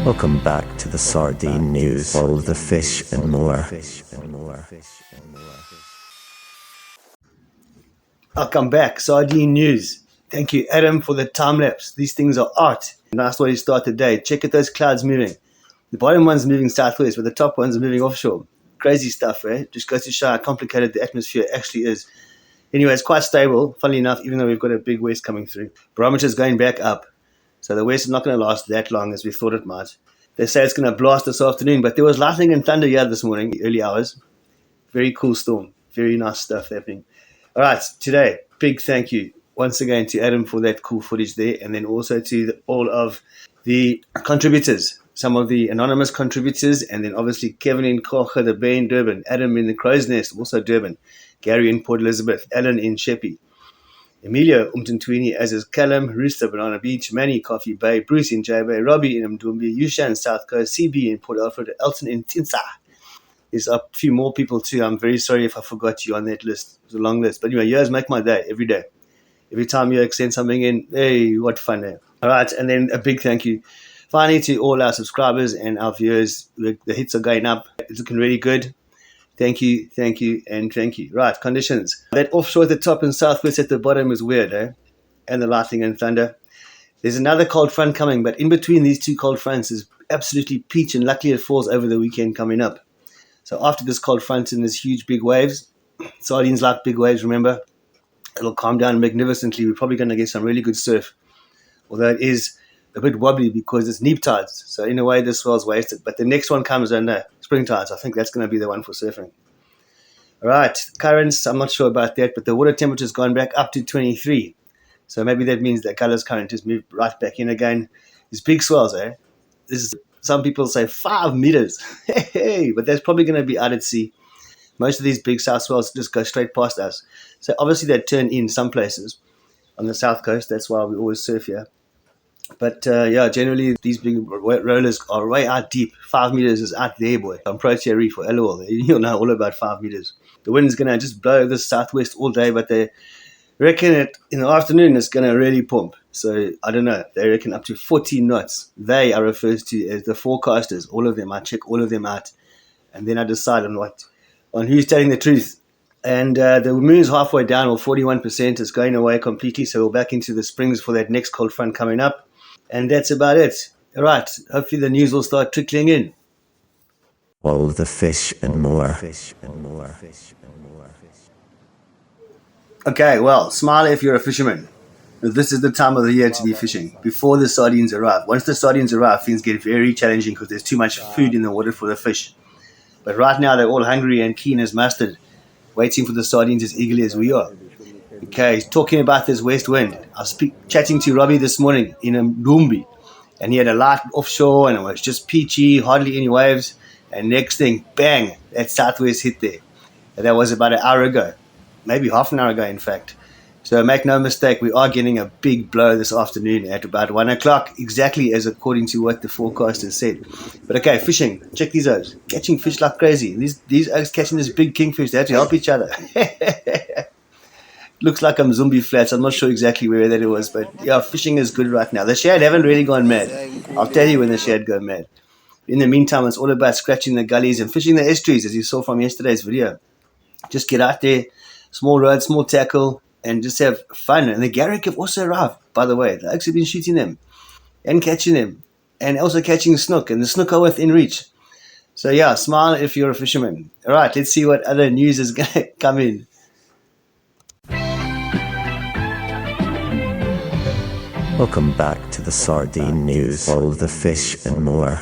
Welcome back to the Sardine News, all of the fish and more. Welcome back, Sardine News. Thank you, Adam, for the time lapse. These things are art. Nice way to start the day. Check out those clouds moving. The bottom one's moving southwest, but the top one's moving offshore. Crazy stuff, eh? Just goes to show how complicated the atmosphere actually is. Anyway, it's quite stable, funnily enough, even though we've got a big west coming through. Barometer's going back up. So the west is not going to last that long as we thought it might. They say it's going to blast this afternoon, but there was lightning and thunder here this morning, early hours. Very cool storm. Very nice stuff happening. All right, today, big thank you once again to Adam for that cool footage there, and then also to all of the contributors, some of the anonymous contributors, and then obviously Kevin in Kocha, the Bay in Durban, Adam in the Crow's Nest, also Durban, Gary in Port Elizabeth, Alan in Sheppey, Emilio Umtintwini, as is Callum, Rooster, Banana Beach, Manny, Coffee Bay, Bruce in J Bay, Robbie in Mdumbi, Yusha in South Coast, CB in Port Alfred, Elton in Tinsa. There's a few more people too. I'm very sorry if I forgot you on that list. It was a long list. But anyway, yours make my day every day. Every time you send something in, hey, what fun there. All right, and then a big thank you finally to all our subscribers and our viewers. The hits are going up. It's looking really good. Thank you, and thank you. Right, conditions. That offshore at the top and southwest at the bottom is weird, eh? And the lightning and thunder. There's another cold front coming, but in between these two cold fronts is absolutely peach, and luckily it falls over the weekend coming up. So after this cold front and there's huge big waves, sardines like big waves, remember? It'll calm down magnificently. We're probably going to get some really good surf. Although it is a bit wobbly because it's neap tides. So in a way, this swell's wasted. But the next one comes under spring tides. I think that's going to be the one for surfing. All right, currents, I'm not sure about that, but the water temperature's gone back up to 23. So maybe that means that Gullis current has moved right back in again. These big swells, eh? Some people say 5 meters. Hey, but that's probably going to be out at sea. Most of these big south swells just go straight past us. So obviously they turn in some places on the south coast. That's why we always surf here. But generally these big rollers are way out deep. 5 meters is out there, boy. On Protea Reef or LOL, you'll know all about 5 meters. The wind's going to just blow this southwest all day, but they reckon it in the afternoon it's going to really pump. So I don't know. They reckon up to 40 knots. They are referred to as the forecasters. All of them. I check all of them out, and then I decide on who's telling the truth. And the moon's halfway down, or 41%. It's going away completely. So we're back into the springs for that next cold front coming up, and that's about it. All right. Hopefully the news will start trickling in. All of the fish and more. Okay, well, smile if you're a fisherman. This is the time of the year to be fishing, before the sardines arrive. Once the sardines arrive, things get very challenging because there's too much food in the water for the fish. But right now, they're all hungry and keen as mustard, waiting for the sardines as eagerly as we are. Okay, talking about this west wind. I was chatting to Robbie this morning in Mdumbi, and he had a light offshore, and it was just peachy, hardly any waves. And next thing, bang, that southwest hit there. And that was about an hour ago. Maybe half an hour ago, in fact. So make no mistake, we are getting a big blow this afternoon at about 1 o'clock, exactly as according to what the forecasters said. But okay, fishing. Check these oaks. Catching fish like crazy. These oaks catching this big kingfish. They have to help each other. Looks like Mzumbi Flats. I'm not sure exactly where that it was, but yeah, fishing is good right now. The shad haven't really gone mad. I'll tell you when the shad go mad. In the meantime, it's all about scratching the gullies and fishing the estuaries, as you saw from yesterday's video. Just get out there, small rod, small tackle, and just have fun. And the Garrick have also arrived, by the way. The oaks have been shooting them and catching them, and also catching snook, and the snook are within reach. So yeah, smile if you're a fisherman. All right, let's see what other news is going to come in. Welcome back to the Sardine News, all of the fish and more.